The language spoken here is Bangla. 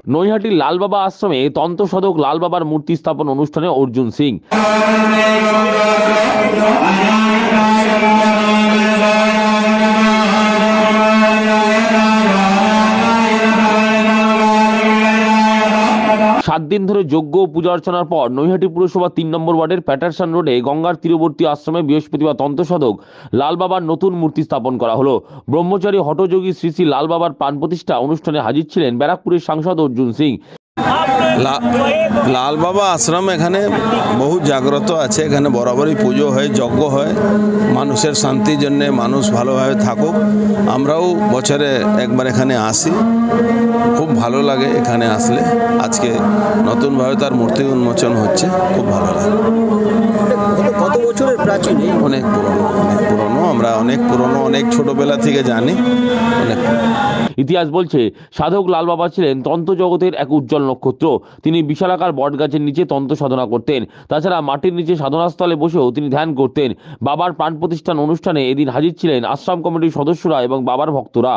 নৈহাটির লালবাবা আশ্রমে তন্ত্র সাধক লালবাবার মূর্তি স্থাপন অনুষ্ঠানে অর্জুন সিং। সাত দিন ধরে যজ্ঞ ও পূজা অর্চনার পর নৈহাটি পুরসভা ৩ নম্বর ওয়ার্ডের প্যাটারসন রোডে গঙ্গার তীরবর্তী আশ্রমে বৃহস্পতিবার তন্ত্র সাধক লালবাবার নতুন মূর্তি স্থাপন করা হলো। ব্রহ্মচারী হঠযোগী শ্রী শ্রী লালবাবার প্রাণ প্রতিষ্ঠা অনুষ্ঠানে হাজির ছিলেন ব্যারাকপুরের সাংসদ অর্জুন সিং। লাল বাবা আশ্রম এখানে বহু জাগ্রত আছে, এখানে বরাবরই পুজো হয়, যজ্ঞ হয়, মানুষের শান্তির জন্য, মানুষ ভালোভাবে থাকুক। আমরাও বছরে একবার এখানে আসি, খুব ভালো লাগে এখানে আসলে। আজকে নতুনভাবে তার মূর্তি উন্মোচন হচ্ছে, খুব ভালো লাগে। কত বছরের প্রাচীন? অনেক পুরনো, আমরা অনেক পুরনো, অনেক ছোটবেলা থেকে জানি, অনেক। ইতিহাস বলছে সাধক লালবাবা ছিলেন তন্ত্র জগতের এক উজ্জ্বল নক্ষত্র। তিনি বিশালাকার বটগাছের নিচে তন্ত্র সাধনা করতেন। তাছাড়া মাটির নিচে সাধনাস্থলে বসেও তিনি ধ্যান করতেন। বাবার প্রাণ প্রতিষ্ঠান অনুষ্ঠানে এদিন হাজির ছিলেন আশ্রম কমিটির সদস্যরা এবং বাবার ভক্তরা।